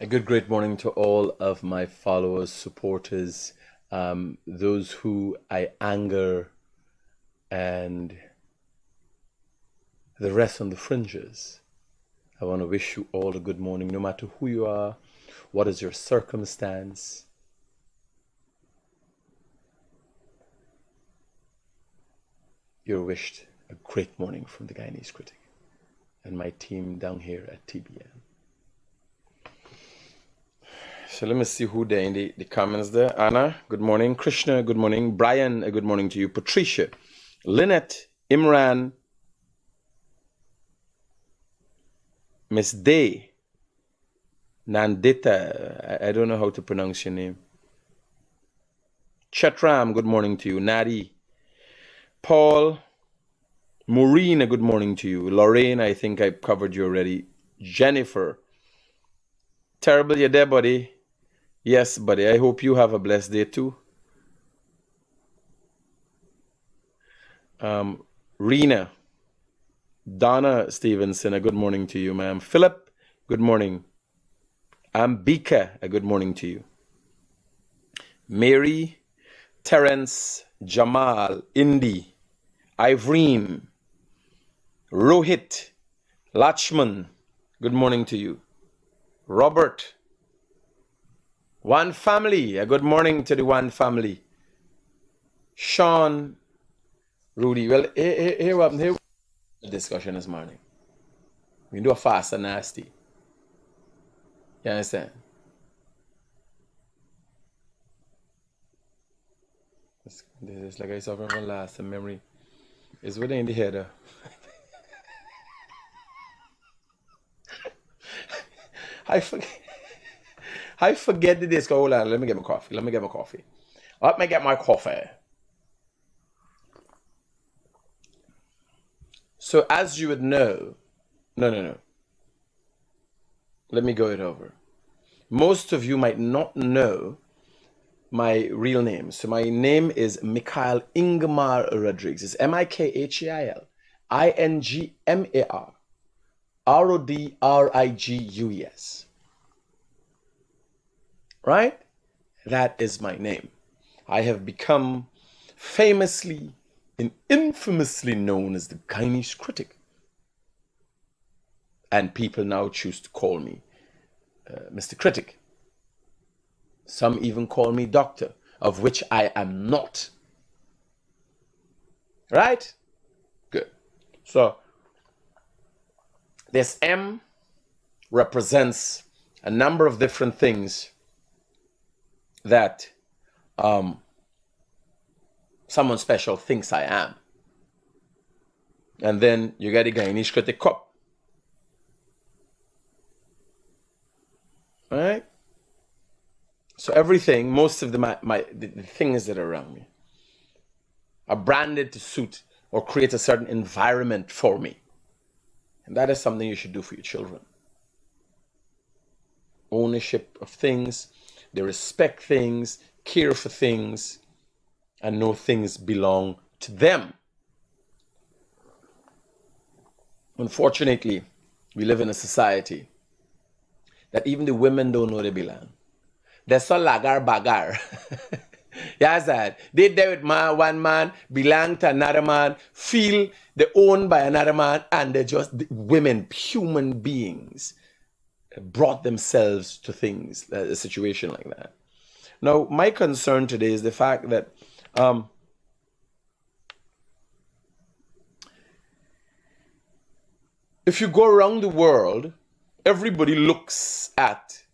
A good, great morning to all of my followers, supporters, those who I anger, and the rest on the fringes. I want to wish you all a good morning, no matter who you are, what is your circumstance. You're wished a great morning from the Guyanese Critic and my team down here at TBN. So let me see who there in the comments there. Anna, good morning. Krishna, good morning. Brian, a good morning to you. Patricia, Lynette, Imran, Miss Day, Nandita, I don't know how to pronounce your name. Chetram, good morning to you. Nadi, Paul, Maureen, a good morning to you. Lorraine, I think I covered you already. Jennifer, terrible you're there, buddy. Yes, buddy, I hope you have a blessed day too. Rena, Donna Stevenson, a good morning to you, ma'am. Philip, good morning. Ambika, a good morning to you. Mary, Terence, Jamal, Indy, Ivreen, Rohit, Lachman, good morning to you. Robert, One Family, a good morning to the One Family. Sean, Rudy, well, here was the discussion this morning. We do a fast and nasty. You understand? This is like I suffer from last memory. It's within the head. I forget the disco. Hold on, let me get my coffee. Let me get my coffee. So as you would know, no. Let me go it over. Most of you might not know my real name. So my name is Mikhail Ingmar Rodriguez. It's Mikhail Ingmar Rodriguez. Right? That is my name. I have become famously and infamously known as the Guyanese Critic. And people now choose to call me Mr. Critic. Some even call me Doctor, of which I am not. Right? Good. So, this M represents a number of different things that someone special thinks I am. And then you get the Guyanese Critic Cup. All right? So everything, most of the things that are around me are branded to suit or create a certain environment for me. And that is something you should do for your children. Ownership of things, they respect things, care for things, and know things belong to them. Unfortunately, we live in a society that even the women don't know they belong. They're so lagar bagar. Yes, that. They there with one man, belong to another man, feel they're owned by another man, and they're just women, human beings, brought themselves to things, a situation like that. Now, my concern today is the fact that if you go around the world, everybody looks at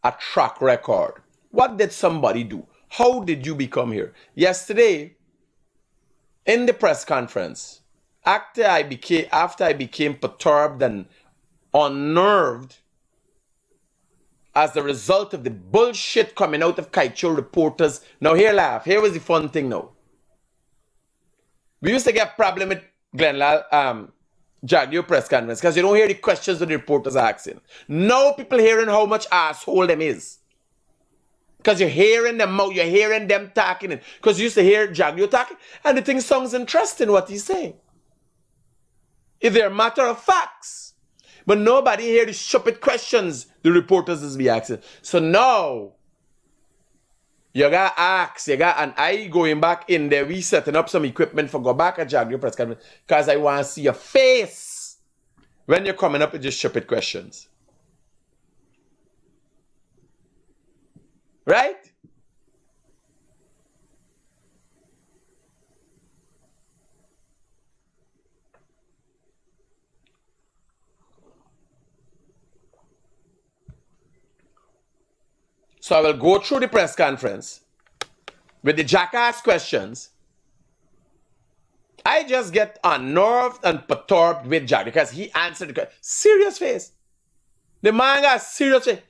a track record. What did somebody do? How did you become here? Yesterday, in the press conference, after I became perturbed and unnerved as the result of the bullshit coming out of Kaicho reporters. Now here laugh. Here was the fun thing now. We used to get problem with Glenlal Jagyo press conference because you don't hear the questions that the reporters are asking. Now people hearing how much asshole them is. Because you're hearing them out, you're hearing them talking. Because you used to hear Jagyo talking, and the thing sounds interesting what he's saying. If they're a matter of facts. But nobody hear the stupid questions the reporters is be asking. So now, you got ask, you got an eye going back in there. We setting up some equipment for go back at Jagger press conference because I want to see your face when you're coming up with just stupid questions. Right? So I will go through the press conference with the jackass questions. I just get unnerved and perturbed with Jack because he answered the question. Serious face. The man got serious face.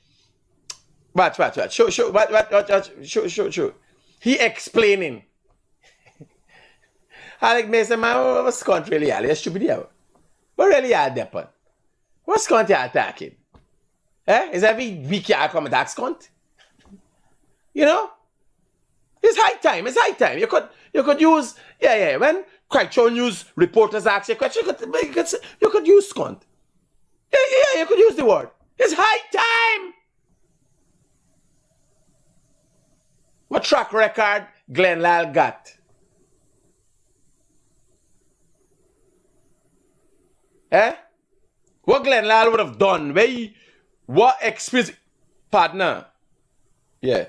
Watch. Show. He explaining. I like me say, man, what's country really are? You're stupid here. What really are depend? What's country attacking? Is every week you come and ask cunt? You know? It's high time. You could use, when Critic news reporters ask you a question, you could use cunt. Yeah, you could use the word. It's high time. What track record Glenn Lal got? What Glenn Lal would have done? What experience? Partner. Yeah.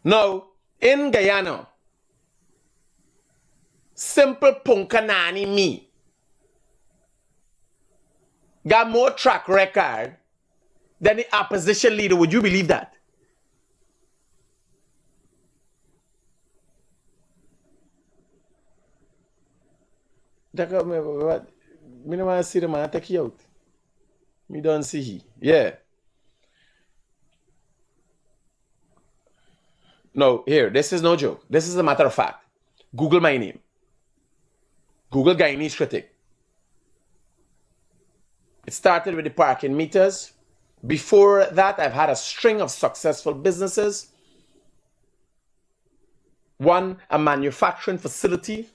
Now, in Guyana, simple punkanani me got more track record than the opposition leader. Would you believe that? Me don't want to see the man take you out. Me don't see he. Yeah. No, here, this is no joke. This is a matter of fact. Google my name. Google Guyanese Critic. It started with the parking meters. Before that, I've had a string of successful businesses. One, a manufacturing facility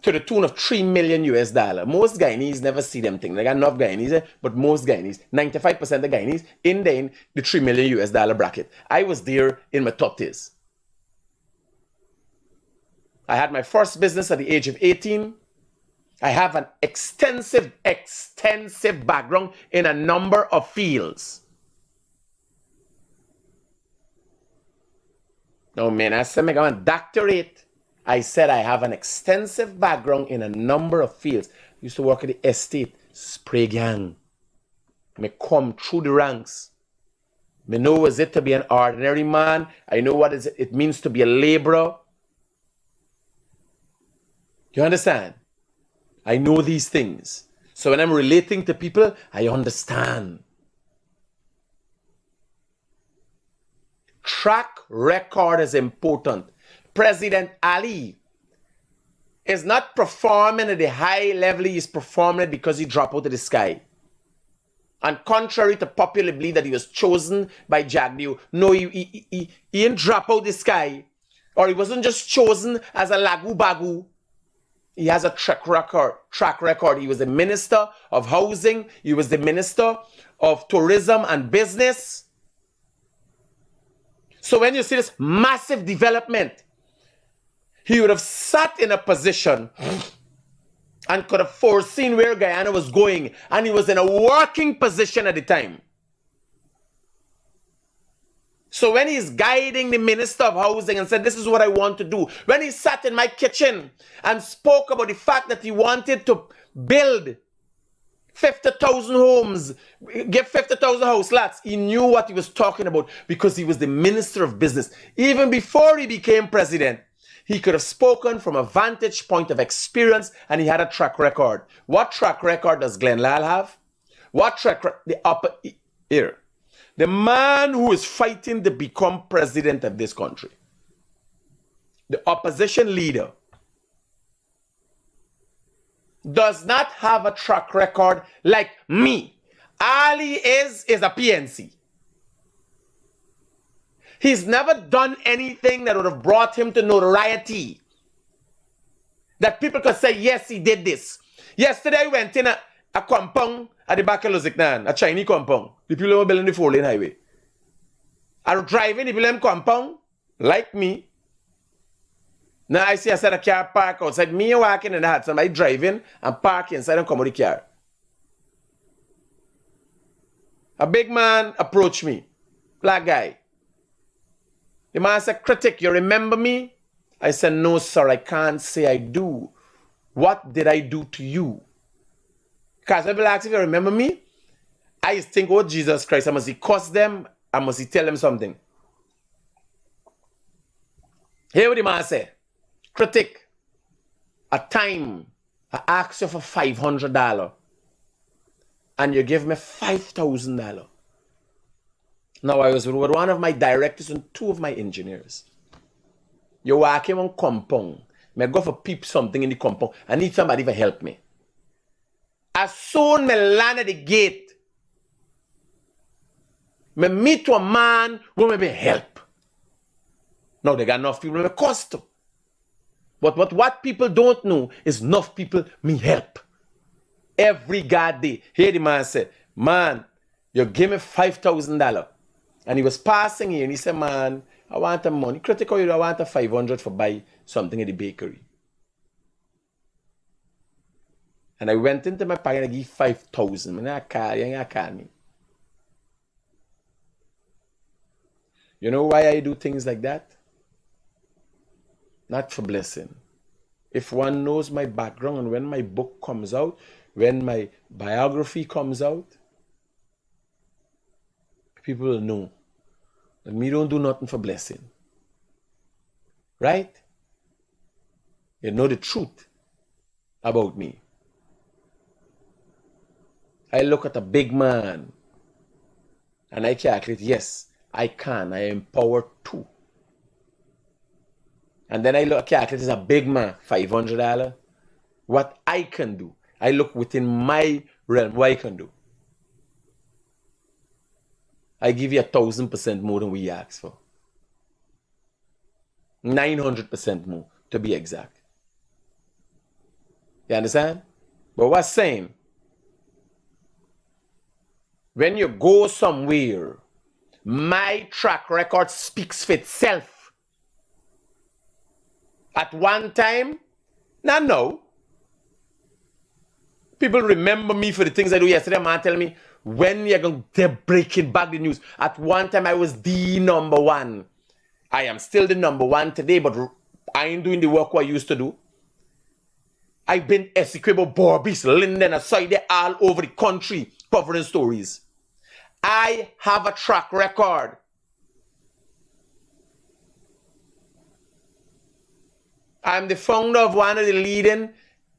to the tune of $3 million US. Most Guyanese never see them things. They got enough Guyanese, but most Guyanese, 95% of Guyanese, in the $3 million US bracket. I was there in my 30s. I had my first business at the age of 18. I have an extensive background in a number of fields. No, man, I said I got a doctorate. I said I have an extensive background in a number of fields. I used to work at the estate, spray gang. Me come through the ranks. Me know what it to be an ordinary man. I know what it means to be a laborer. You understand? I know these things. So when I'm relating to people, I understand. Track record is important. President Ali is not performing at the high level he is performing because he dropped out of the sky. And contrary to popular belief that he was chosen by Jagdew, no, he didn't drop out the sky. Or he wasn't just chosen as a lagu bagu. He has a track record. He was the Minister of Housing. He was the Minister of Tourism and Business. So when you see this massive development, he would have sat in a position and could have foreseen where Guyana was going. And he was in a working position at the time. So when he's guiding the Minister of Housing and said, this is what I want to do. When he sat in my kitchen and spoke about the fact that he wanted to build 50,000 homes, give 50,000 house lots, he knew what he was talking about because he was the Minister of Business. Even before he became president, he could have spoken from a vantage point of experience and he had a track record. What track record does Glenn Lal have? What track record? Here. The man who is fighting to become president of this country, the opposition leader, does not have a track record like me. Ali is a PNC. He's never done anything that would have brought him to notoriety. That people could say, yes, he did this. Yesterday I went in a compound at the back of Loziknan, a Chinese compound. The people who are building the 4-lane highway. Are driving the people compound, like me. Now I see I said a car park outside. Me walking and I had somebody driving and parking inside and come out the car. A big man approached me. Black guy. The man said, Critic, you remember me? I said, no, sir, I can't say I do. What did I do to you? Because people ask if you remember me, I used to think, oh, Jesus Christ, I must he curse them, I must he tell them something. Hear what the man said. Critic, a time I asked you for $500 and you give me $5,000. Now I was with one of my directors and 2 of my engineers. You walking on compound. Me go for peep something in the compound. I need somebody to help me. As soon me land at the gate, me meet a man who may be help. Now they got enough people me cost. But what people don't know is enough people me help. Every God day. Here the man said, man, you give me $5,000. And he was passing here and he said, man, I want the money. Critical, I want a 500 for buy something at the bakery. And I went into my pocket and I gave 5,000. And I call me. You know why I do things like that? Not for blessing. If one knows my background and when my book comes out, when my biography comes out, people will know that me don't do nothing for blessing. Right? You know the truth about me. I look at a big man and I calculate, yes, I can. I am empowered too. And then I look at calculate as a big man, $500. What I can do. I look within my realm, what I can do. I give you 1,000% more than we asked for. 900% more, to be exact. You understand? But what's saying? When you go somewhere, my track record speaks for itself. At one time, not now. People remember me for the things I do. Yesterday, a man tell me, when you're going to breaking back the news. At one time, I was the #1. I am still the #1 today, but I ain't doing the work I used to do. I've been Essequibo, Borbis, Linden, aside there all over the country covering stories. I have a track record. I'm the founder of one of the leading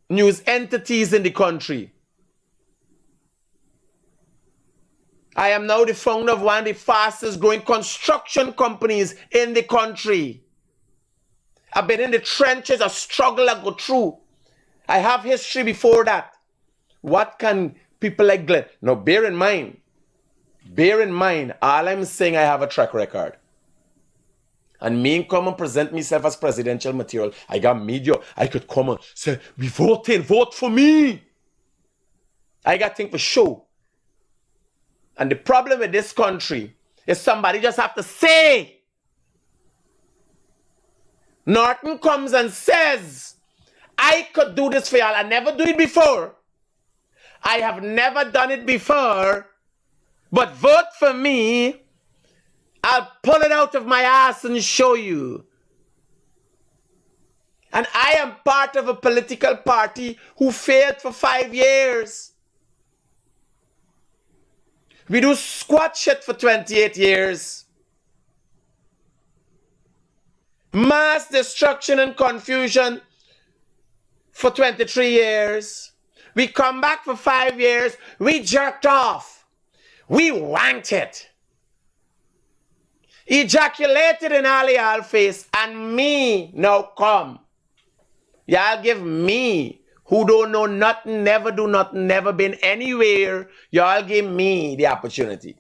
news entities in the country. I am now the founder of one of the fastest growing construction companies in the country. I've been in the trenches, a struggle I go through. I have history before that. What can people like Glenn? Now bear in mind, all I'm saying, I have a track record. And me come and present myself as presidential material. I got media. I could come and say, we voting, vote for me. I got things for show. And the problem with this country is somebody just have to say. Norton comes and says, I could do this for y'all. I never do it before. I have never done it before. But vote for me. I'll pull it out of my ass and show you. And I am part of a political party who failed for 5 years. We do squat shit for 28 years. Mass destruction and confusion for 23 years. We come back for 5 years. We jerked off. We wanked it. Ejaculated in all y'all face. And me now come. Y'all give me, who don't know nothing, never do nothing, never been anywhere, y'all give me the opportunity.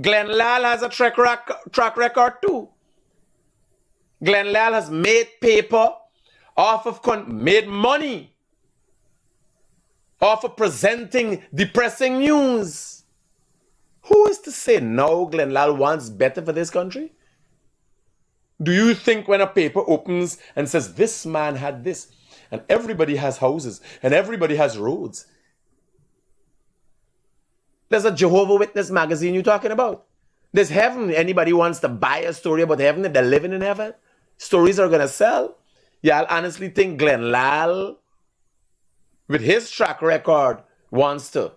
Glenn Lal has a track record too. Glenn Lal has made paper off of made money off of presenting depressing news. Who is to say now Glenn Lal wants better for this country? Do you think when a paper opens and says this man had this, and everybody has houses and everybody has roads? There's a Jehovah Witness magazine you're talking about. There's heaven. Anybody wants to buy a story about heaven if they're living in heaven? Stories are going to sell. Yeah, I honestly think Glenn Lal, with his track record, wants to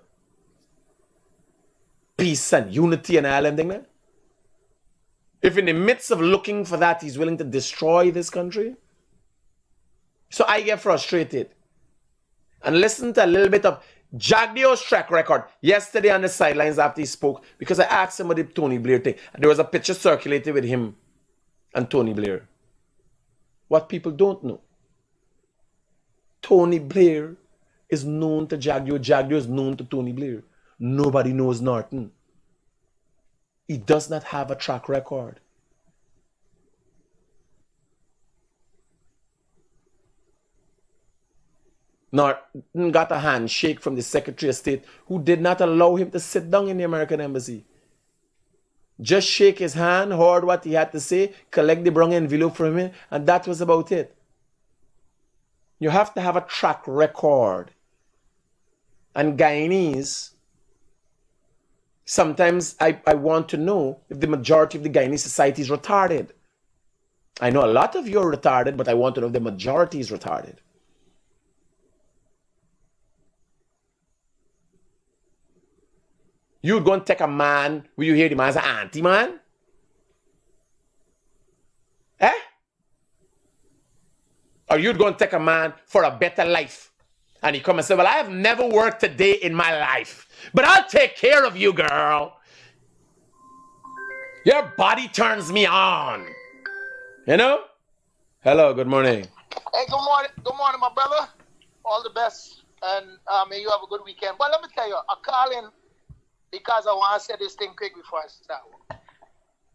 peace and unity and all them thing there. If in the midst of looking for that, he's willing to destroy this country. So I get frustrated. And listen to a little bit of Jagdio's track record yesterday on the sidelines after he spoke, because I asked him what the Tony Blair thing. There was a picture circulated with him and Tony Blair. What people don't know, Tony Blair is known to Jagdio. Jagdio is known to Tony Blair. Nobody knows Norton. He does not have a track record. Norton got a handshake from the Secretary of State, who did not allow him to sit down in the American embassy. Just shake his hand, heard what he had to say, collect the brown envelope from him, and that was about it. You have to have a track record. And Guyanese, sometimes I want to know if the majority of the Guyanese society is retarded. I know a lot of you are retarded, but I want to know if the majority is retarded. You would go and take a man, will you hear the man as an auntie man? Eh? Or you'd go and take a man for a better life. And he come and say, well, I have never worked a day in my life, but I'll take care of you, girl. Your body turns me on. You know? Hello, good morning. Hey, good morning, my brother. All the best, and may you have a good weekend. But let me tell you, I call in because I want to say this thing quick before I start.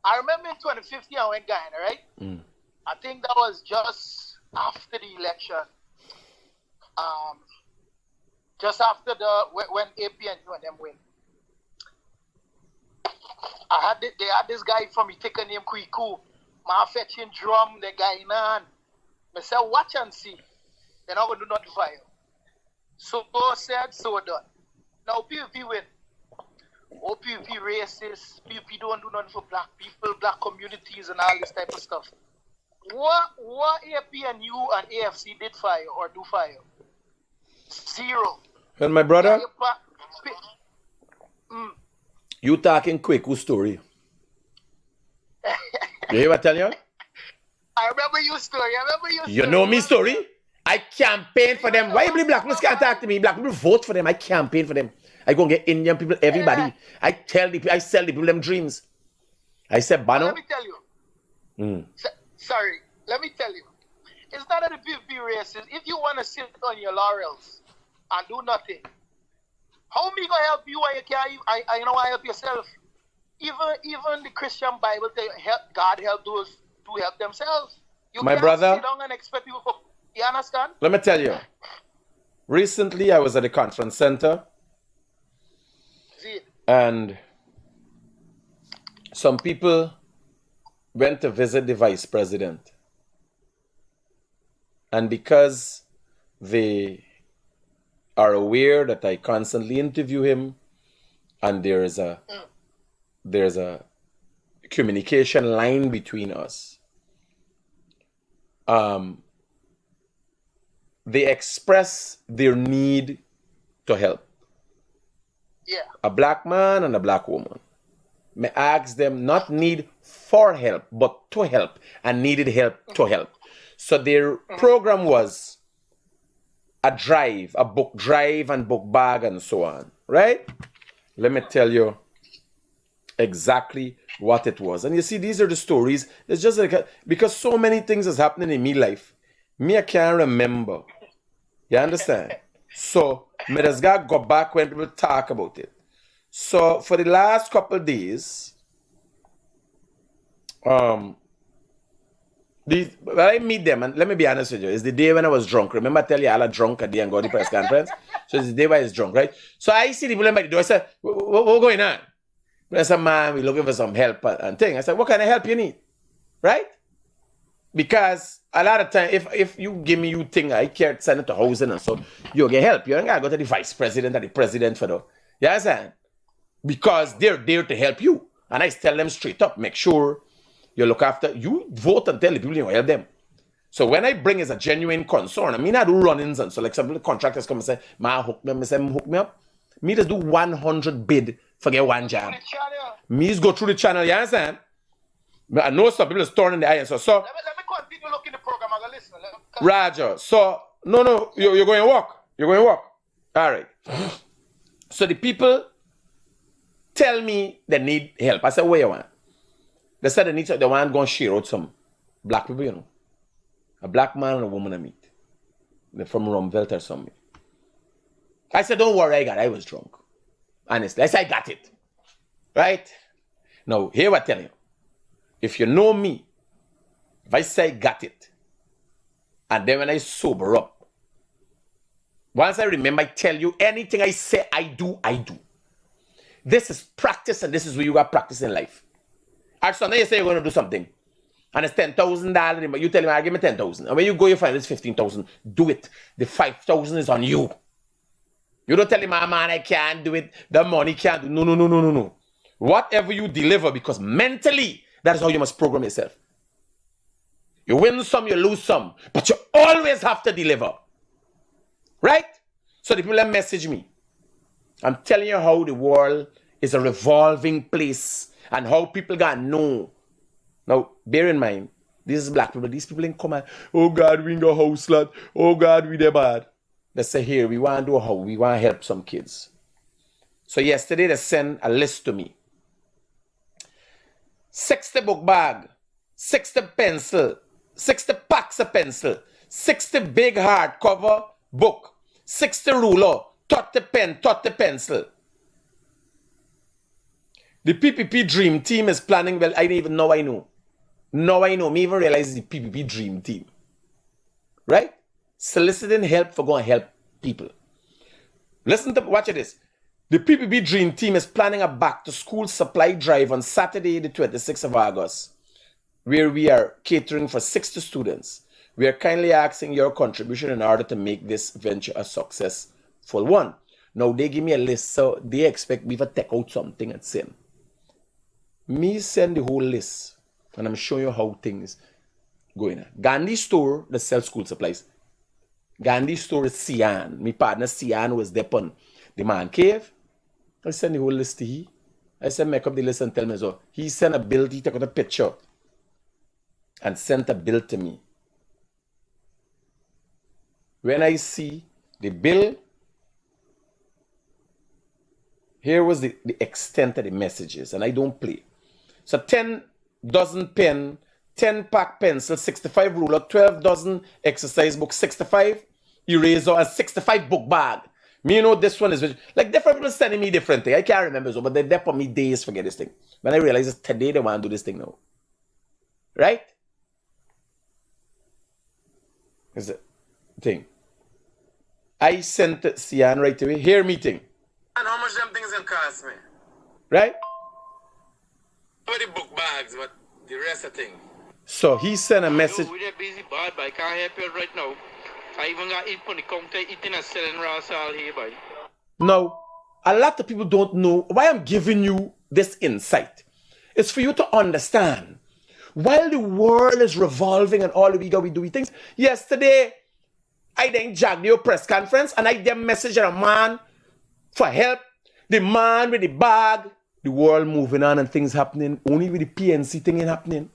I remember in 2015 I went Guyana, right? I think that was just after the election. Just after when AP and you and them win. They had this guy from Ithaca named Kuiku. Man fetching drum, the Guyana. I said, watch and see. They're not going to do nothing for you. So said, so done. Now PVP win. Oh, PVP racist. PVP don't do nothing for black people, black communities, and all this type of stuff. What AP and you and AFC did for you or do for you? Zero. Well, my brother, you talking quick, whose story? You hear what I tell you? I remember your story. You know me story? I campaign for them. Why you black people can't talk to me? Black people vote for them. I campaign for them. I go and get Indian people, everybody. I sell the people them dreams. I said, Bano. Let me tell you. Sorry, let me tell you. It's not that the PVP racist. If you want to sit on your laurels and do nothing, how me gonna help you when you can't? I know I help yourself. Even the Christian Bible tell you, God help those who help themselves. You my can't brother, sit down and expect people. You understand? Let me tell you. Recently, I was at the conference center, and some people went to visit the vice president. And because they are aware that I constantly interview him, and there's a communication line between us, they express their need to help. Yeah. A black man and a black woman. May ask them not need for help, but to help, and needed help to help. So their program was a drive, a book drive and book bag and so on, right? Let me tell you exactly what it was. And you see, these are the stories. It's just like, because so many things is happening in me life, me I can't remember. You understand? So, me just gotta go back when people talk about it. So, for the last couple of days, When I meet them, and let me be honest with you, it's the day when I was drunk. Remember I tell you I was drunk at the end of the press conference? So it's the day when I was drunk, right? So I see the people by the door. I said, what going on? I said, man, we're looking for some help and thing. I said, what kind of help you need? Right? Because a lot of time, if you give me you thing, I can't send it to housing and so you'll get help. You ain't gotta go to the vice president or the president for that. You understand? Because they're there to help you. And I tell them straight up, make sure you look after, you vote and tell the people you help them. So when I bring is a genuine concern, I mean, I do run-ins and so like some contractors come and say, ma, hook me up, I say, hook me up. Me just do 100 bid for get one job. Me just go through the channel, you understand? But I know some people is turning the eye. So let me continue looking the program. I'm going to listen. Roger. So, no, you're going to walk. You're going to walk. All right. So the people tell me they need help. I said, where you want? They said they want to go and share out some black people, you know. A black man and a woman I meet. They're from Rumvelt or something. I said, don't worry, I was drunk. Honestly, I said, I got it. Right? Now, here I tell you. If you know me, if I say I got it, and then when I sober up, once I remember, I tell you, anything I say I do, I do. This is practice, and this is where you got practice in life. Actually, now you say you're going to do something, and it's $10,000, but you tell me, I give me 10,000. And when you go, you find it's 15,000. Do it. The 5,000 is on you. You don't tell him, man, I can't do it. The money can't do. No. Whatever you deliver, because mentally, that is how you must program yourself. You win some, you lose some, but you always have to deliver. Right? So the people that message me, I'm telling you how the world is a revolving place and how people got know. Now, bear in mind, this is black people. These people ain't come and, oh God, we in the house lot. Oh God, we there bad. They say, here, we want to do how? We want to help some kids. So yesterday, they sent a list to me. 60 book bag, 60 pencil, 60 packs of pencil, 60 big hardcover book, 60 ruler, 30 pen, 30 pencil. The PPP Dream Team is planning, well, I didn't even know I know. Now I know, me even realize the PPP Dream Team. Right? Soliciting help for going to help people. Listen to, watch this. The PPP Dream Team is planning a back-to-school supply drive on Saturday, the 26th of August, where we are catering for 60 students. We are kindly asking your contribution in order to make this venture a successful one. Now, they give me a list, so they expect me to take out something and send. Me send the whole list, and I'm showing you how things going on. Gandhi store, that sells school supplies. Gandhi store is Sian. My partner Sian was there on the man cave. I send the whole list to he. I said, make up the list and tell me so. He sent a bill, he took out a picture and sent a bill to me. When I see the bill, here was the extent of the messages, and I don't play. So 10 dozen pen, 10 pack pencil, 65 ruler, 12 dozen exercise book, 65 eraser, and 65 book bag. Me, you know, this one is like different people sending me different things. I can't remember so, but they're there for me days forget this thing. When I realize it's today they want to do this thing now. Right? Is the thing. I sent Sian right away. Here meeting. And how much them things can cost me? Right? For the book bags, but the rest of the thing. So he sent a message. We're busy bad, but I can't help you right now. I even got eat on the counter, eating and selling raw salt here, boy. Now, a lot of people don't know why I'm giving you this insight. It's for you to understand. While the world is revolving and all we do things, yesterday, I then jagged your press conference and I then messaged a man for help. The man with the bag, the world moving on and things happening. Only with the PNC thing ain't happening.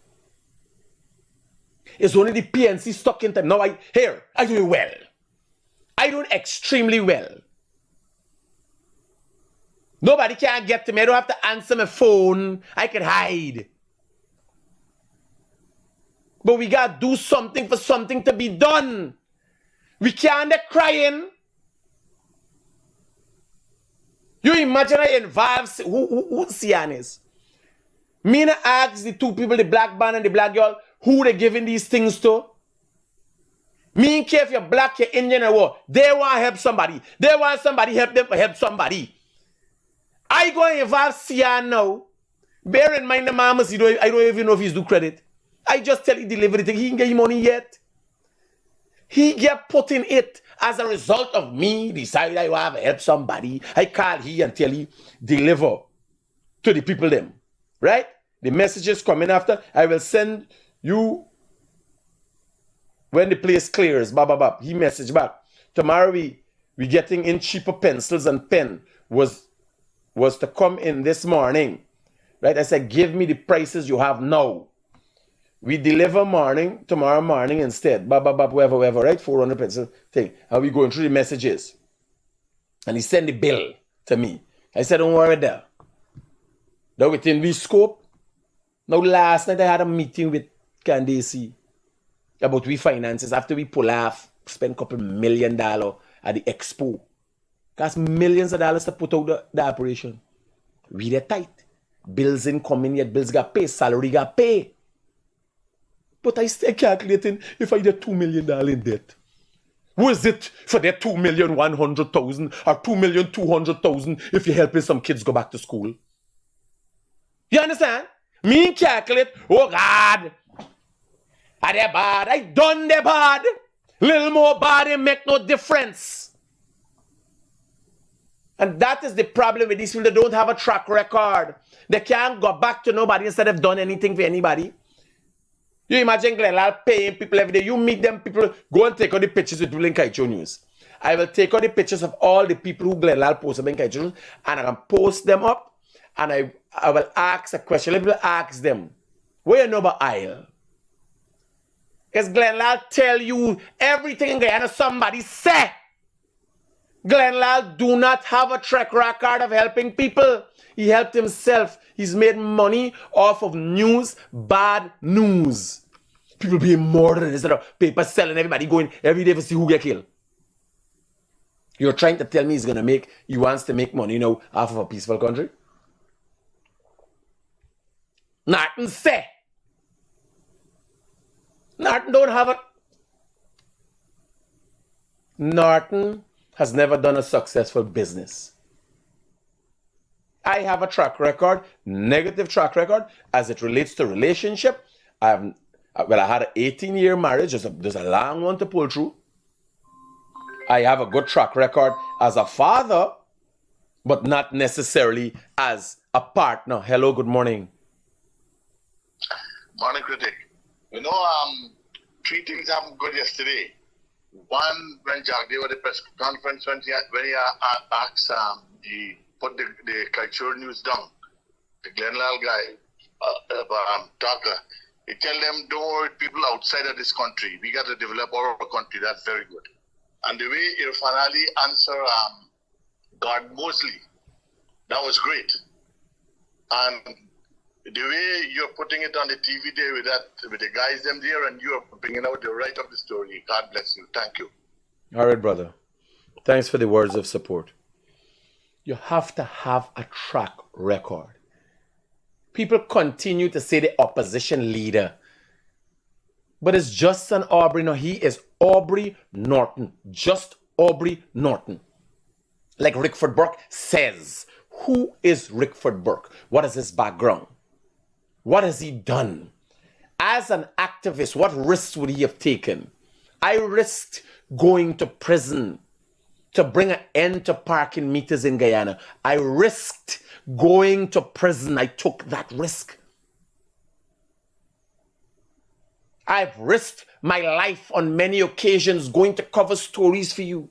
It's only the PNC stuck in time. Now I do well. I do extremely well. Nobody can get to me. I don't have to answer my phone. I can hide. But we got to do something for something to be done. We can't be crying. You imagine I involve who Sian is. Me and I ask the two people, the black man and the black girl, who they giving these things to. Me and care if you're black, you're Indian or what. They want to help somebody. They want somebody help them to help somebody. I go and involve Sia now. Bear in mind the mamas, I don't even know if he's do credit. I just tell you deliver it. He didn't get money yet. He get put in it as a result of me decide I want to help somebody. I call he and tell he deliver to the people them. Right? The messages coming after. I will send you when the place clears. He message back. Tomorrow we getting in cheaper pencils and pen was to come in this morning. Right? I said, give me the prices you have now. We deliver tomorrow morning instead. Whoever, right? 400 pencil thing. And we going through the messages. And he sent the bill to me. I said, don't worry there. Now within we scope. Now last night I had a meeting with Candace about we finances. After we pull off, spend a couple $1 million at the expo. Cost millions of dollars to put out the operation. We the tight. Bills incoming yet, bills got paid, salary got paid. But I still calculating if I get $2 million in debt. Was it for that 2,100,000 or 2,200,000 if you're helping some kids go back to school? You understand? Me calculate, oh God, are they bad? I done they bad. Little more bad, it make no difference. And that is the problem with these people. They don't have a track record. They can't go back to nobody instead of done anything for anybody. You imagine Glenlal paying people every day. You meet them, people go and take out the pictures with people in Kaicho News. I will take out the pictures of all the people who Glenlal posted in Kaicho News, and I can post them up, and I will ask a question. Let me ask them, where you know about Isle? Because Glenlal tell you everything in Guyana somebody say. Glenlal do not have a track record of helping people. He helped himself. He's made money off of news, bad news. People being murdered instead of paper selling, everybody going every day to see who get killed. You're trying to tell me he wants to make money now off of a peaceful country? Norton say. Norton don't have it. Norton has never done a successful business. I have a track record, negative track record, as it relates to relationship. I had an 18-year marriage. There's a long one to pull through. I have a good track record as a father, but not necessarily as a partner. Hello, good morning. Morning, Critic. You know, 3 things happened good yesterday. One, when Jack Day was at the press conference, when he asked, he put the cultural news down, the Glenlal guy, talker, he tell them, don't worry, people outside of this country, we got to develop our country. That's very good. And the way Irfan Ali answered God Mosley, that was great. And the way you're putting it on the TV there with the guys them there, and you're bringing out the right of the story. God bless you. Thank you. All right, brother. Thanks for the words of support. You have to have a track record. People continue to say the opposition leader. But it's Justin Aubrey. No, he is Aubrey Norton. Just Aubrey Norton. Like Rickford Burke says. Who is Rickford Burke? What is his background? What has he done? As an activist, what risks would he have taken? I risked going to prison to bring an end to parking meters in Guyana. I risked going to prison. I took that risk. I've risked my life on many occasions going to cover stories for you.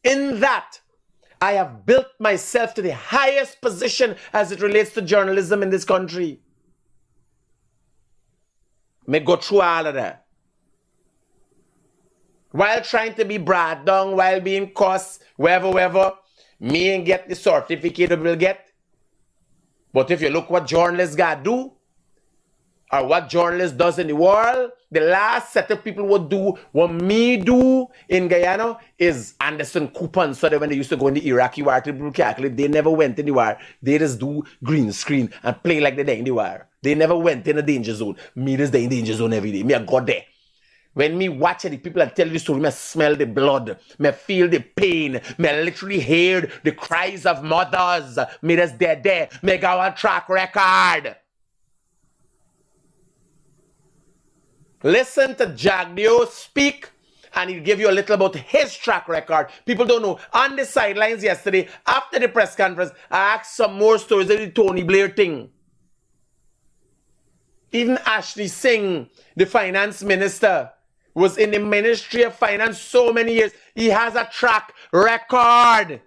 In that, I have built myself to the highest position as it relates to journalism in this country. May go through all of that. While trying to be brought down, while being cussed, wherever, me ain't get the certificate we will get. But if you look what journalists got to do, or what journalist does in the world. The last set of people would do what me do in Guyana is Anderson Cooper and so that when they used to go in the Iraqi war, people calculate they never went in the war. They just do green screen and play like they're in the war. They never went in a danger zone. Me just in danger zone every day. Me I got there. When me watch the people that tell the story, me smell the blood, me feel the pain, me literally hear the cries of mothers. Me just there. Me got a track record. Listen to Jagdeo speak, and he'll give you a little about his track record. People don't know. On the sidelines yesterday, after the press conference, I asked some more stories of the Tony Blair thing. Even Ashley Singh, the finance minister, was in the Ministry of Finance so many years. He has a track record.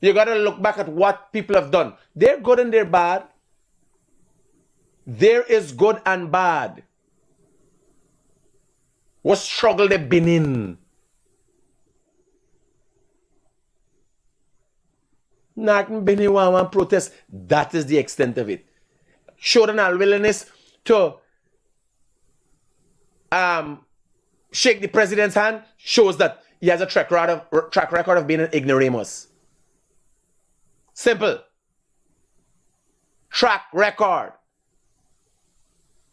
You got to look back at what people have done. They're good and they're bad. There is good and bad. What struggle they've been in. Nothing been in one protest. That is the extent of it. Showed an unwillingness to shake the president's hand shows that he has a track record of being an ignoramus. Simple. Track record.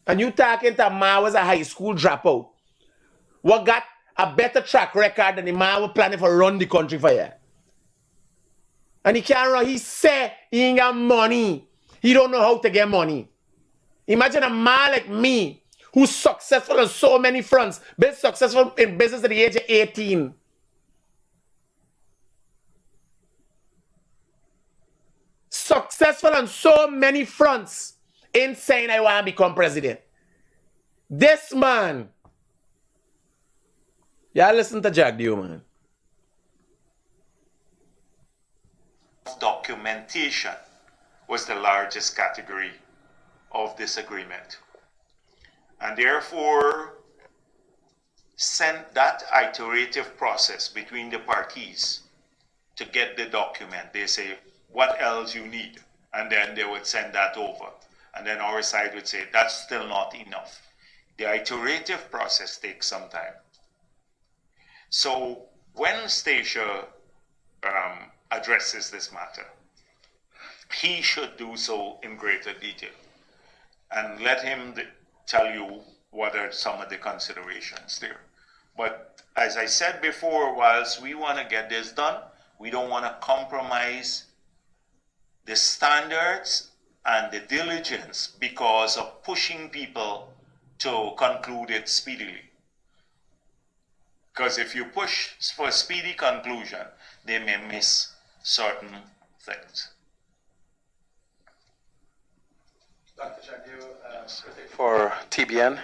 And you talking to a man who was a high school dropout. What got a better track record than the man who planning for run the country for you? And he can't run. He say he ain't got money. He don't know how to get money. Imagine a man like me who's successful on so many fronts. Been successful in business at the age of 18. Successful on so many fronts. Ain't saying I want to become president. This man. Yeah, listen to Jagdeo, man. Documentation was the largest category of disagreement. And therefore, sent that iterative process between the parties to get the document. They say, what else you need? And then they would send that over. And then our side would say, that's still not enough. The iterative process takes some time. So when Stacia addresses this matter, he should do so in greater detail. And let him tell you what are some of the considerations there. But as I said before, whilst we want to get this done, we don't want to compromise the standards and the diligence because of pushing people to conclude it speedily. Because if you push for a speedy conclusion, they may miss certain things. Dr. Jagdeo, Critic for TBN.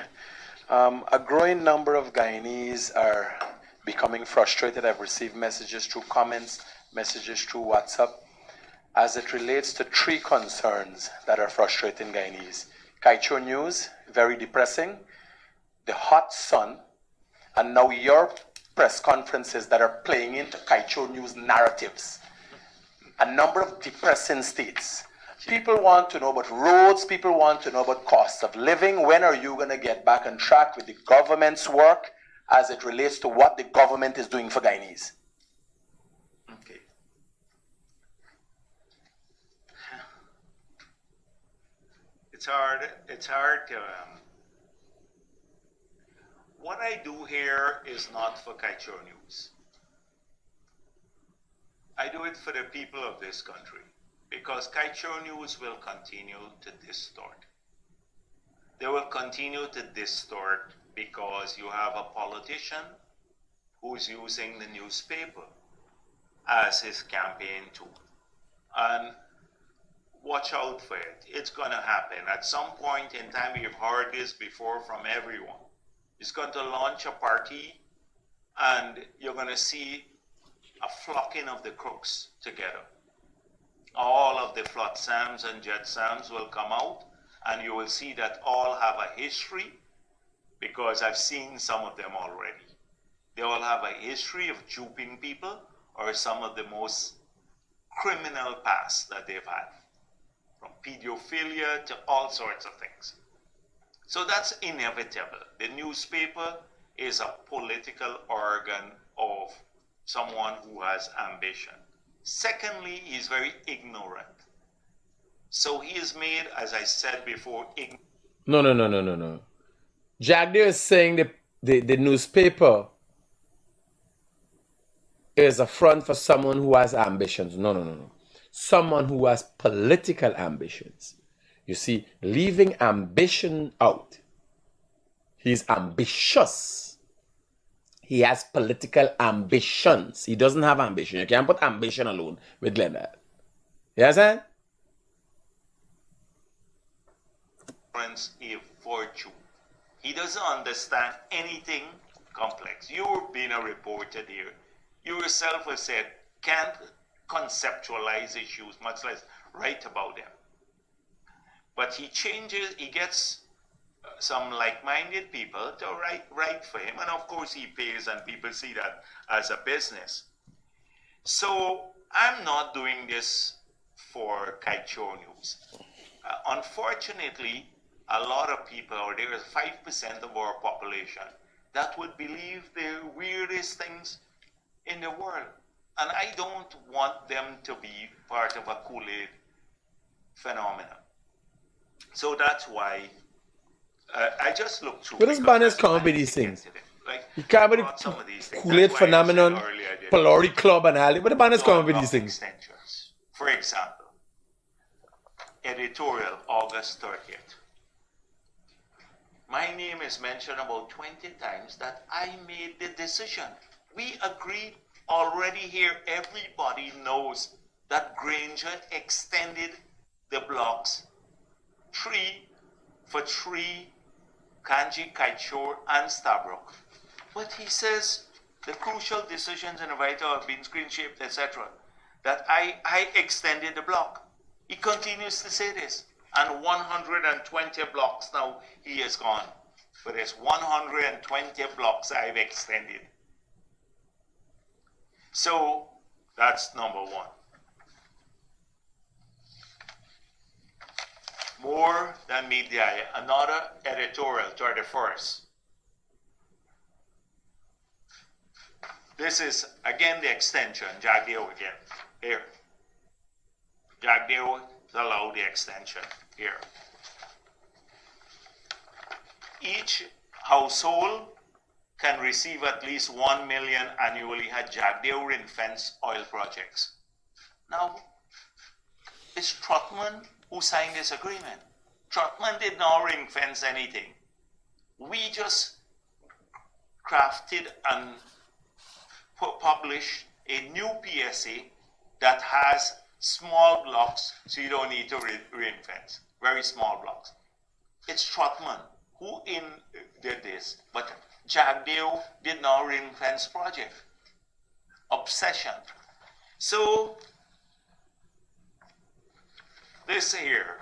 A growing number of Guyanese are becoming frustrated. I've received messages through comments, messages through WhatsApp, as it relates to three concerns that are frustrating Guyanese. Kaicho news, very depressing. The hot sun, and now your press conferences that are playing into Kaicho news narratives. A number of depressing states. People want to know about roads, people want to know about cost of living. When are you going to get back on track with the government's work as it relates to what the government is doing for Guyanese? Okay. It's hard to... what I do here is not for Kaicho News. I do it for the people of this country. Because Kaicho News will continue to distort. They will continue to distort because you have a politician who's using the newspaper as his campaign tool. And watch out for it. It's going to happen. At some point in time, you've heard this before from everyone. It's going to launch a party and you're going to see a flocking of the crooks together. All of the Flotsams and Jetsams will come out, and you will see that all have a history, because I've seen some of them already. They all have a history of duping people or some of the most criminal past that they've had. from pedophilia to all sorts of things. So that's inevitable. The newspaper is a political organ of someone who has ambition. Secondly, he's very ignorant. So he is made, as I said before, No. Jack there is saying the newspaper is a front for someone who has ambitions. No. Someone who has political ambitions. You see, leaving ambition out. He's ambitious. He has political ambitions. He doesn't have ambition. You can't put ambition alone with Glenda. You understand? a virtue. He doesn't understand anything complex. You've been a reporter there. You yourself have said, can't conceptualize issues, much less write about them. But he changes, he gets some like-minded people to write for him, and of course he pays, and people see that as a business. So I'm not doing this for Kaichor News. Unfortunately, a lot of people, or there is 5% of our population, that would believe the weirdest things in the world. And I don't want them to be part of a Kool-Aid phenomenon. So that's why I just looked through. What does Banners come up with these things? Like, you can't be the Kool-Aid phenomenon, Polari Club and all. What the Banners come up with these things? Extensions. For example, editorial August 30th. My name is mentioned about 20 times that I made the decision. We agreed already here. Everybody knows that Granger extended the blocks 3 for 3, Kanji, Kaichor, and Stabrook. But he says the crucial decisions in the vital have been screen-shaped, etc. That I extended the block. He continues to say this. And 120 blocks now he has gone. But there's 120 blocks I've extended. So that's number one. More than meet the eye. Another editorial, 31st. This is again the extension, Jagdeo again. Here. Jagdeo allowed the extension here. Each household can receive at least 1 million annually at Jagdeo ring-fence oil projects. Now, it's Trotman who signed this agreement. Trotman did not ring-fence anything. We just crafted and published a new PSA that has small blocks, so you don't need to ring-fence. Very small blocks. It's Trotman who did this, but Jagdeo did not ring-fence project. Obsession. So, this here,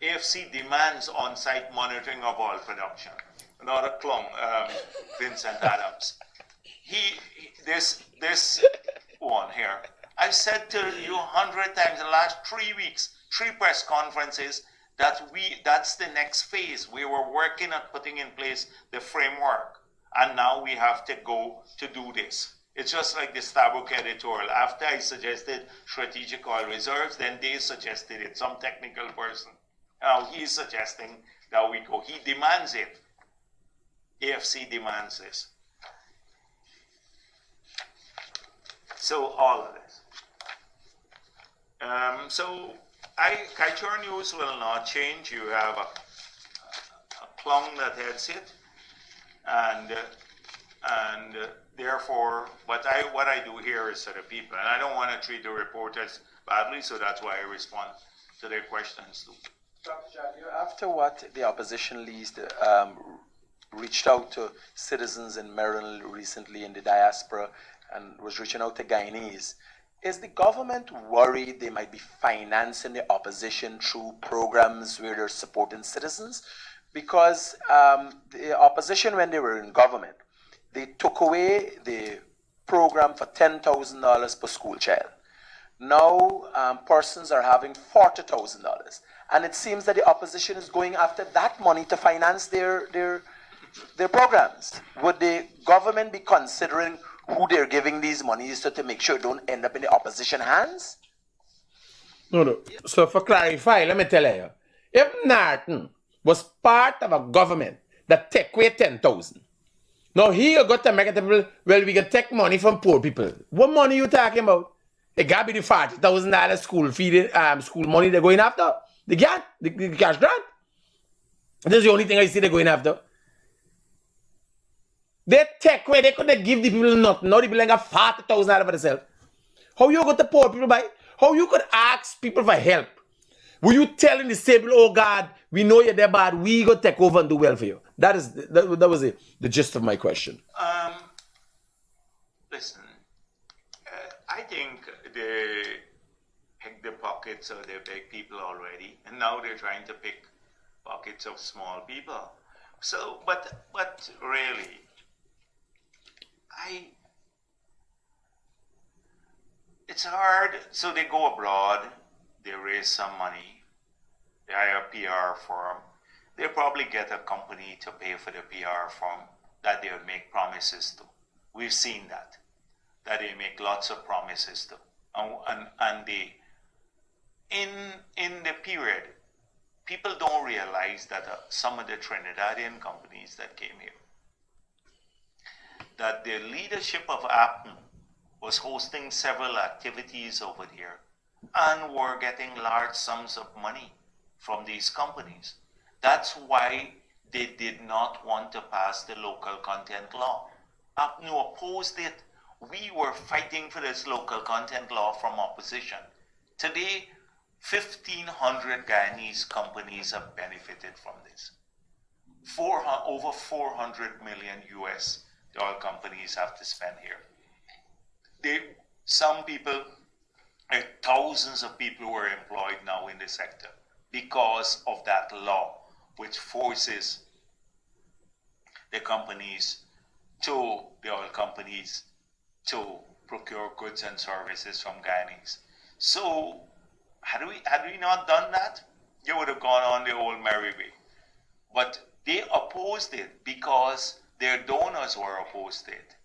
AFC demands on-site monitoring of oil production. Another clone, Vincent Adams. This one here. I've said to you 100 times in the last 3 weeks, 3 press conferences, that's the next phase. We were working at putting in place the framework, and now we have to go to do this. It's just like the Stabrook editorial. After I suggested strategic oil reserves, then they suggested it, some technical person. Now he's suggesting that we go. He demands it. AFC demands this. So all of this. Kaichor News will not change. You have a clone that heads it, and therefore, what I do here is to the people, and I don't want to treat the reporters badly, so that's why I respond to their questions too. Dr. Jagdeo, after what the opposition leads reached out to citizens in Maryland recently in the diaspora and was reaching out to Guyanese, is the government worried they might be financing the opposition through programs where they're supporting citizens? Because the opposition, when they were in government, they took away the program for $10,000 per school child. Now persons are having $40,000. And it seems that the opposition is going after that money to finance their programs. Would the government be considering who they're giving these monies to make sure it don't end up in the opposition hands? No. So for clarify, let me tell you, if Norton was part of a government that take away 10,000, now here got to make it, well, we can take money from poor people. What money you talking about? It got to be the $40,000 school feeding, school money they're going after. The cash grant. That's the only thing I see they're going after. They take away, they couldn't give the people nothing. Now the people got $40,000 for themselves. How you got the poor people by? How you could ask people for help? Were you telling the same people, oh God, we know you're there bad, we go take over and do well for you? That was the gist of my question. Listen, I think they pick the pockets of the big people already, and now they're trying to pick pockets of small people. So, but really, it's hard. So they go abroad, they raise some money, they hire a PR firm. They probably get a company to pay for the PR firm that they would make promises to. We've seen that they make lots of promises to. And they, in the period, people don't realize that some of the Trinidadian companies that came here, that the leadership of APN was hosting several activities over there and were getting large sums of money from these companies. That's why they did not want to pass the local content law. APNU opposed it. We were fighting for this local content law from opposition. Today, 1,500 Guyanese companies have benefited from this. Over 400 million US the oil companies have to spend here. Some people, thousands of people were employed now in the sector because of that law, which forces the oil companies to procure goods and services from Guyanese. So had we not done that, they would have gone on the old merry way. But they opposed it because their donors were opposed to it.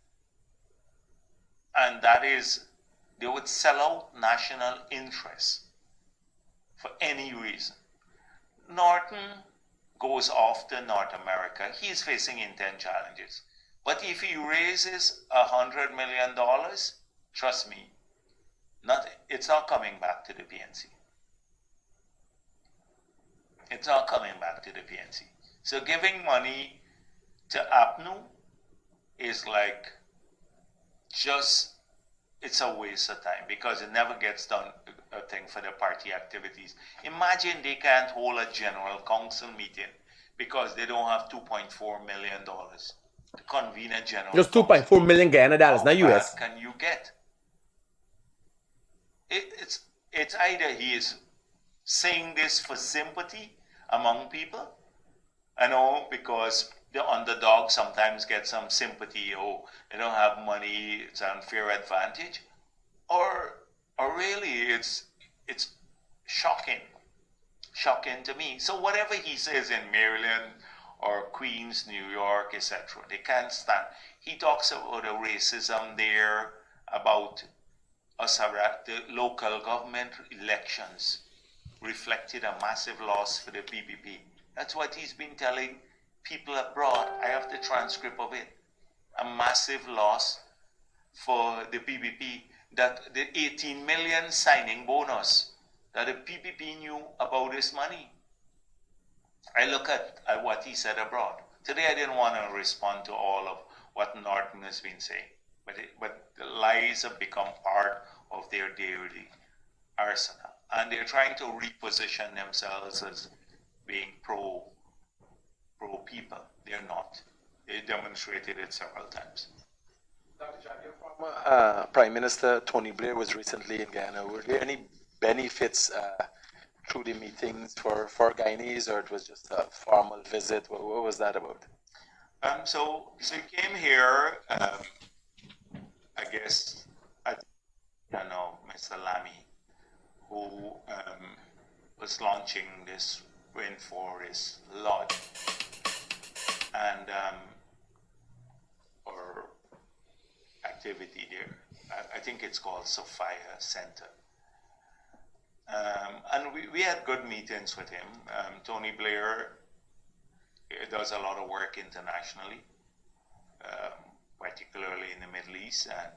And that is, they would sell out national interests for any reason. Norton goes off to North America. He's facing intense challenges. But if he raises $100 million, trust me, it's not coming back to the PNC. It's not coming back to the PNC. So giving money to APNU is like it's a waste of time because it never gets done a thing for the party activities. Imagine they can't hold a general council meeting because they don't have $2.4 million to convene a general Just $2.4 million Guyana dollars, not US. How bad can you get? It's either he is saying this for sympathy among people, I know, because the underdog sometimes get some sympathy, they don't have money, it's an unfair advantage, or really it's shocking to me. So whatever he says in Maryland or Queens, New York, etc., they can't stand. He talks about the racism there, about us the local government elections reflected a massive loss for the PPP. That's what he's been telling people abroad. I have the transcript of it. A massive loss for the PPP, that the 18 million signing bonus, that the PPP knew about this money. I look at what he said abroad. Today I didn't want to respond to all of what Norton has been saying, but the lies have become part of their daily arsenal. And they're trying to reposition themselves as being pro people. They're not. They demonstrated it several times. Dr. John, your former Prime Minister Tony Blair was recently in Guyana. Were there any benefits through the meetings for Guyanese, or it was just a formal visit? What was that about? So he came here, I guess, Mr. Lamy, who was launching this rainforest lodge and or activity there. I think it's called Sophia Center. And we had good meetings with him. Tony Blair does a lot of work internationally, particularly in the Middle East, and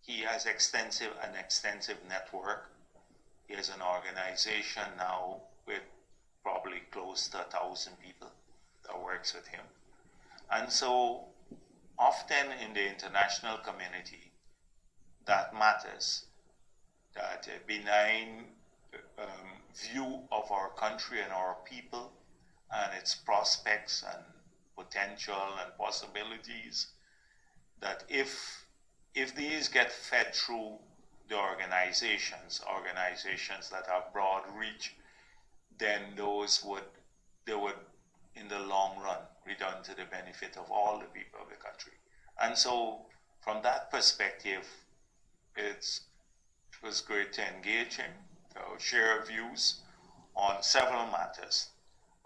he has an extensive network. He has an organization now with probably close to 1,000 people that works with him. And so often in the international community, that matters, that a benign view of our country and our people and its prospects and potential and possibilities, that if these get fed through the organizations that have broad reach, then they would in the long run redound to the benefit of all the people of the country. And so from that perspective, it was great to engage him, to share views on several matters,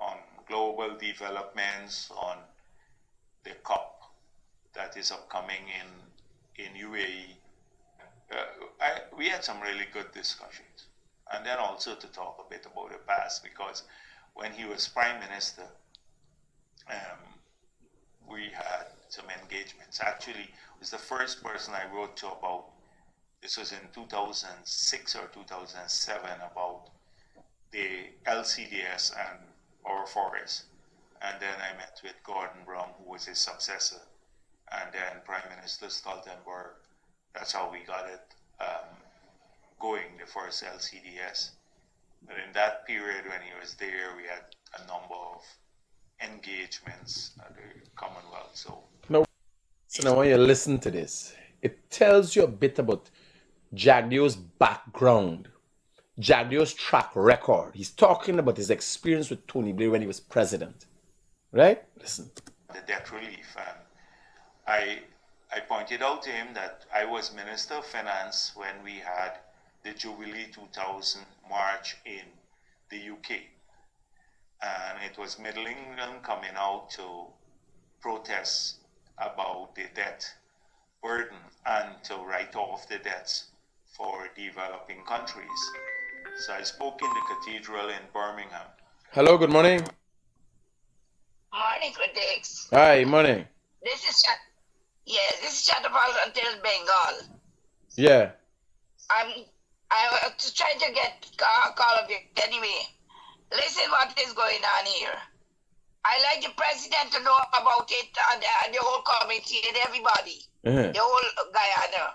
on global developments, on the COP that is upcoming in UAE. We had some really good discussions. And then also to talk a bit about the past, because when he was Prime Minister, we had some engagements. Actually, it was the first person I wrote to about, this was in 2006 or 2007, about the LCDS and our forests. And then I met with Gordon Brown, who was his successor, and then Prime Minister Stoltenberg. That's how we got it going, the first LCDS. But in that period when he was there, we had a number of engagements at the Commonwealth. So now I want you to listen to this. It tells you a bit about Jagdeo's background, Jagdeo's track record. He's talking about his experience with Tony Blair when he was president. Right? Listen. The debt relief. And I pointed out to him that I was Minister of Finance when we had the Jubilee 2000 march in the UK. And it was Middle England coming out to protest about the debt burden and to write off the debts for developing countries. So I spoke in the cathedral in Birmingham. Hello, good morning. Morning, critics. Hi, morning. This is Chatterpal until Bengal. Yeah. I was trying to get a call of you. Anyway, listen what is going on here. I like the president to know about it and the whole committee and everybody. The whole Guyana.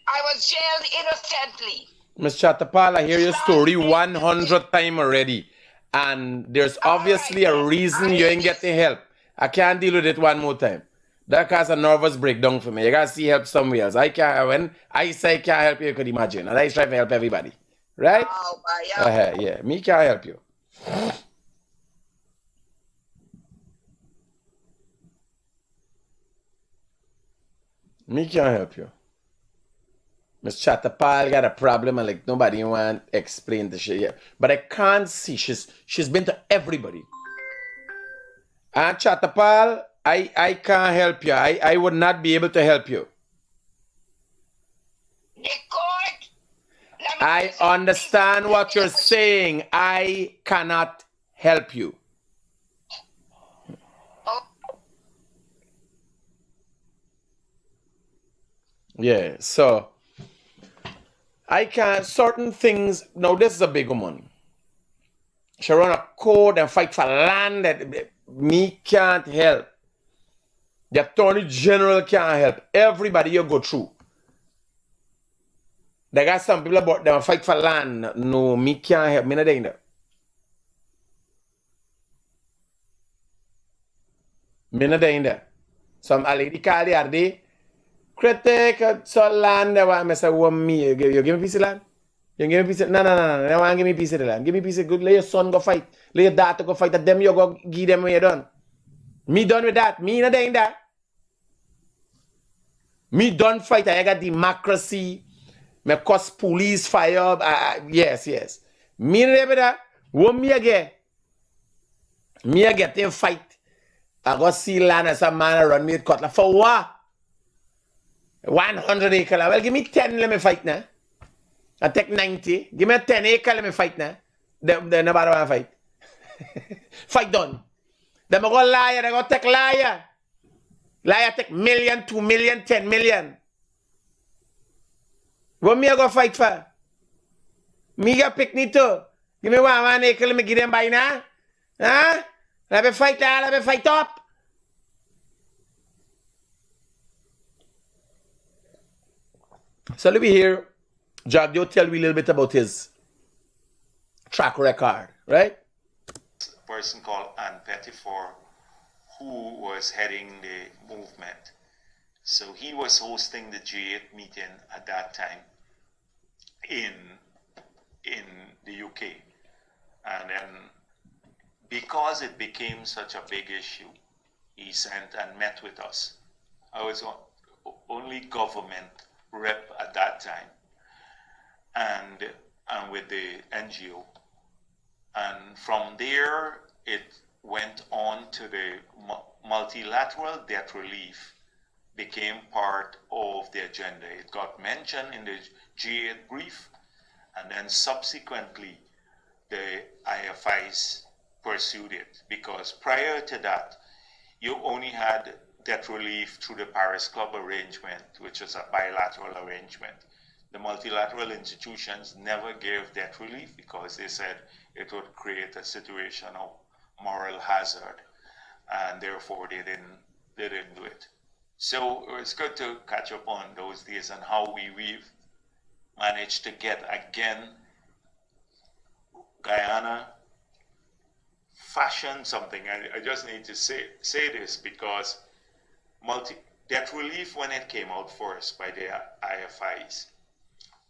I was jailed innocently. Ms. Chatterpal, I hear your story 100 times already. And there's obviously a reason you ain't getting help. I can't deal with it one more time. That caused a nervous breakdown for me. You gotta see help somewhere else. When I say I can't help you, you could imagine. And I try to help everybody. Right? Oh, yeah. Yeah, me can't help you. Me can't help you. Miss Chatterpal got a problem and like nobody want to explain the shit yet. But I can't see. She's been to everybody. And Chatterpal, I can't help you. I would not be able to help you. The court. I understand what you're saying. I cannot help you. Yeah, so I can't, certain things, now this is a big woman. She run a code and fight for land that me can't help. The Attorney General can't help. Everybody you go through. They got some people about them fight for land. No, me can't help. Me not doing that. Me not doing that. Some a lady called the other day. Critic, so land. I say, what me? You give me a piece of land? You give me a piece of... No. They want to give me a piece of the land. Give me a piece of good. Let your son go fight. Let your daughter go fight. Them you go give them when you're done. Me done with that. Me not doing that. Me done fight. I got democracy. Me cause police fire. Yes, yes. Me rebeda. What me again? Me get in fight. I go see land as a man run me with cutlass. For what? 100 acre. Well, give me 10, let me fight now. I take 90. Give me 10 acre, let me fight now. They nobody want to fight. Fight done. They go liar, they go take liar. Liar take million, 2 million, 10 million. What me I go fight for? Me get picnic too. Give me 1 acre, let me give them by now. Huh? Let me fight there, let me fight up. So let me hear Jagdio tell me a little bit about his track record, right? A person called Ann Pettifor, who was heading the movement. So he was hosting the G8 meeting at that time in the UK. And then because it became such a big issue, he sent and met with us. I was only government rep at that time, and with the NGO. And from there, it went on to the multilateral debt relief, became part of the agenda. It got mentioned in the G8 brief, and then subsequently, the IFIs pursued it, because prior to that, you only had debt relief through the Paris Club arrangement, which is a bilateral arrangement. The multilateral institutions never gave debt relief because they said it would create a situation of moral hazard, and therefore they didn't do it. So it's good to catch up on those days and how we've managed to get again Guyana fashion something. I just need to say this because debt relief, when it came out first by the IFIs,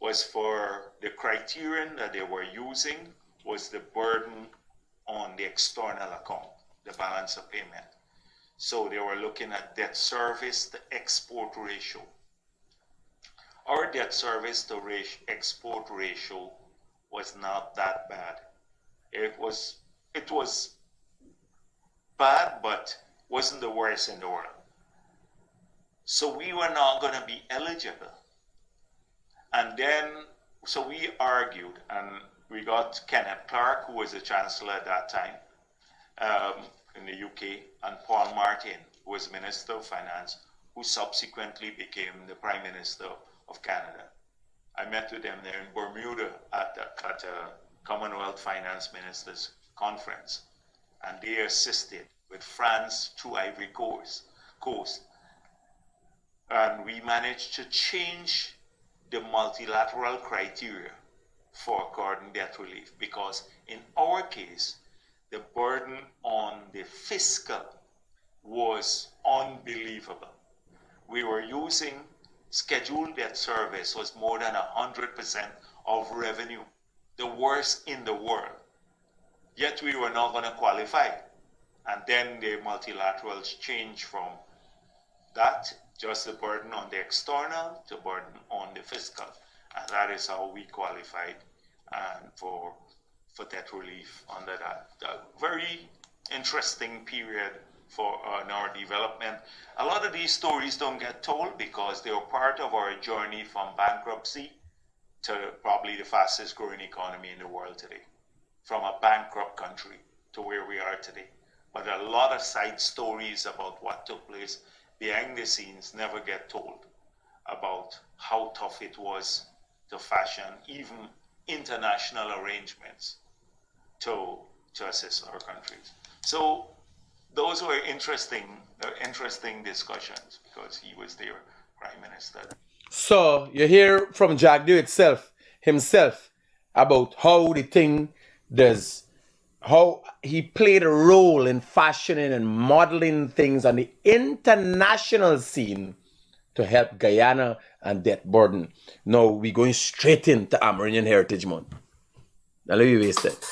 was for the criterion that they were using was the burden on the external account, the balance of payment. So they were looking at debt service to export ratio. Our debt service to export ratio was not that bad. It was bad, but wasn't the worst in the world. So we were not going to be eligible. And then, so we argued, and we got Kenneth Clark, who was the chancellor at that time in the UK, and Paul Martin, who was Minister of Finance, who subsequently became the Prime Minister of Canada. I met with them there in Bermuda at a Commonwealth Finance Ministers Conference, and they assisted with France through Ivory Coast. And we managed to change the multilateral criteria for according debt relief, because in our case, the burden on the fiscal was unbelievable. We were using scheduled debt service was more than 100% of revenue, the worst in the world. Yet we were not going to qualify. And then the multilaterals changed from that, just the burden on the external, to burden on the fiscal. And that is how we qualified for debt relief under that. A very interesting period for our development. A lot of these stories don't get told because they were part of our journey from bankruptcy to probably the fastest growing economy in the world today. From a bankrupt country to where we are today. But a lot of side stories about what took place behind the scenes never get told, about how tough it was to fashion even international arrangements to assist our countries. So those were interesting discussions because he was their prime minister. So you hear from Jagdio himself about how the thing does, how he played a role in fashioning and modeling things on the international scene to help Guyana and debt burden. Now we're going straight into Amerindian Heritage Month. Now let me waste it.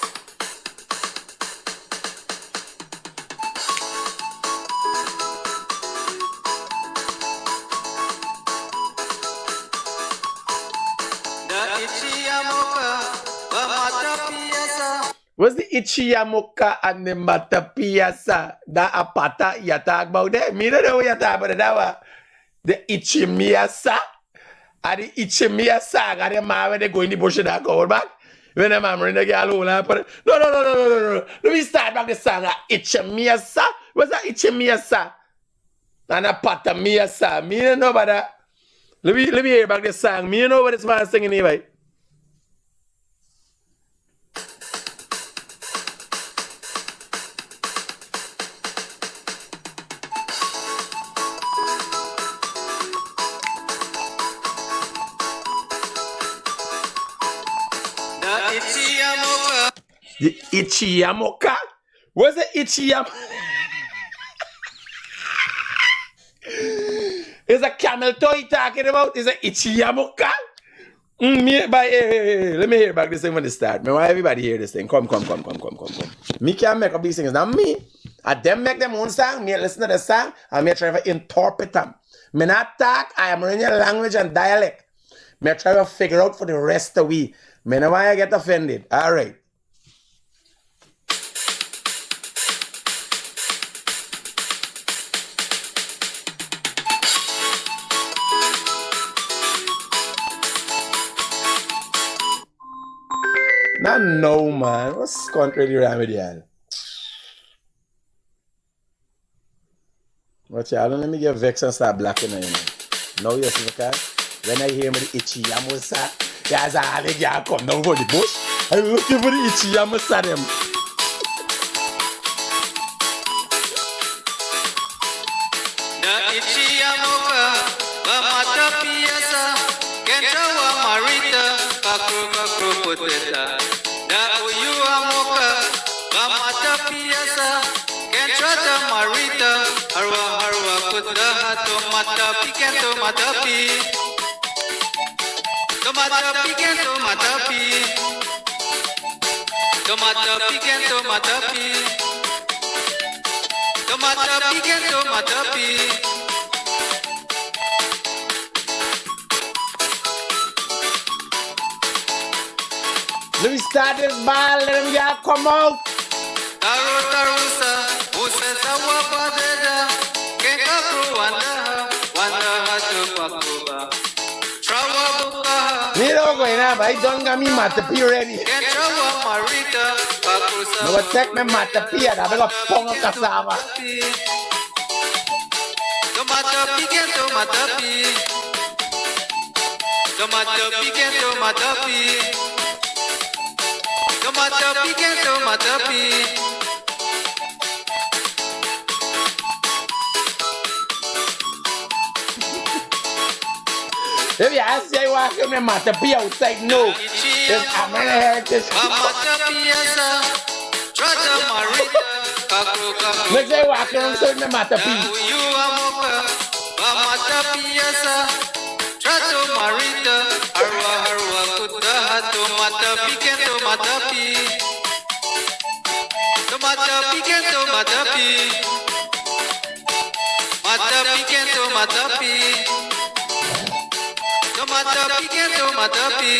What's the Ichiyamoka and the Matapiasa? That apata you talk about there? Me don't know what you talk about that one. The Ichimiasa and the Ichimiasa and the man when they go in the bush and they go back. When the man bring the girl home and put it. No. Let me start back the song. Ichimiasa. What's that Ichimiasa? And a Patamiasa. Me don't know about that. Let me hear back the song. Me don't know what this man singing anyway. The Ichiyamoka? What's the Ichiyamoka? Is a camel toe talking about? Is a Ichiyamoka? Let me hear back this thing when it start. Man, why everybody hear this thing? Come. Me can't make up these things. Now me, I them make them own song. Me listen to the song and me try to interpret them. Me not talk. I am learning language and dialect. Me try to figure out for the rest of we. Me know why I get offended. All right. No, man. What's contrary remedial? Watch out, don't let me get vexed and start blacking on you. Now you see the car? When I hear me the Ichiyamosa, guys are all the girl come down for the bush. I'm looking for the Ichiyamosa them. The Ichiyamoka, Bamata Piasa, Kentawa Marita, Pakru Poteta. The Uyuamoka, Bamata Piasa, Kentrata Marita, Harwa Putta, Tomata Pican Tomatapi. Tomata Pican Tomatapi. Tomata Pican Tomatapi. Tomata Pican Tomatapi. Let me start this ball, let them y'all come out. Tarusa, Usesa Wapadeda, Kekakru Wanda Tupakuba. Trawabuka, Me don't go in there, but I don't got me matapi ready. Kentrawa Marita, Pakusa. No, take me matapi and I got pong of cassava. Tomata Pican Tomatapi. Tomata Pican Tomatapi. Tomata Pican Tomatapi. If you ask me why I me matapi outside, no. It's Amana heritage. Tomata Piasa. Trata Marita. Let's say why I say me matapi. Uyuamoka. Tomata Piasa. Trato Marita. Harwa Kudaha. Tomata Pican Tomatapi. Tomata Pican Tomatapi. Mata Pican Tomatapi. Tomata Pican Tomatapi.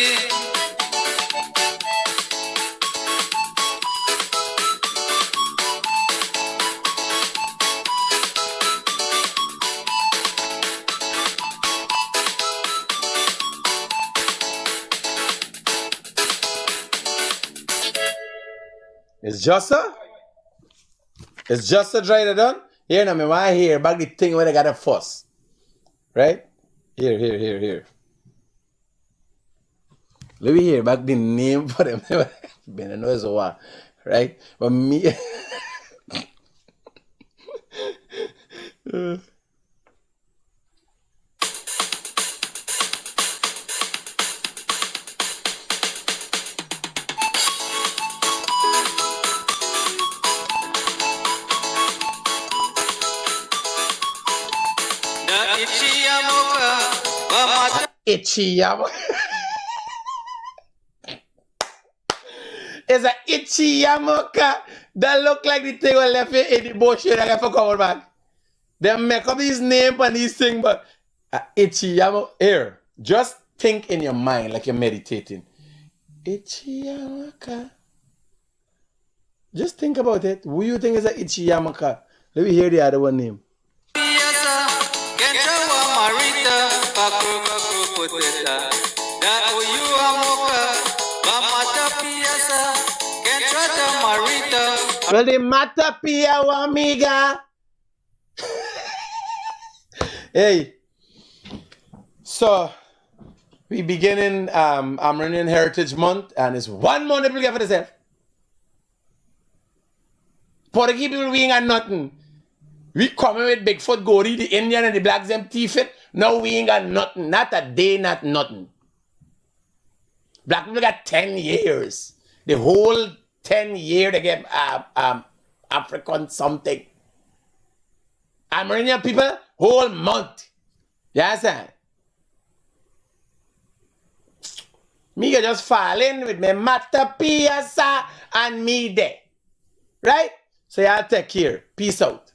It's just a dry to done. Here now, me why hear back the thing where they got a fuss. Right? Here. Let me hear back the name for them. Been a noise over. Right? But me. Ichiyamoka. It's a Ichiyamoka that look like the thing we left in the bush and I forgot back. They make up these names and these things, but Ichiyamoka. Here, just think in your mind like you're meditating. Ichiyamoka. Just think about it. Who you think is a Ichiyamaka? Let me hear the other one name. Well, the Mata Pia Wamiga. Hey, so we beginning Amerindian Heritage Month, and it's 1 month people get for themselves. Portuguese people, we ain't got nothing. We coming with Bigfoot, Gory, the Indian and the blacks, them thief it. Now we ain't got nothing. Not a day, not nothing. Black people got 10 years. The whole 10 year they get African something. Amerindian people, whole month. You understand? Me can just fall in with me Mata Piasa and me there. Right? So y'all take care. Peace out.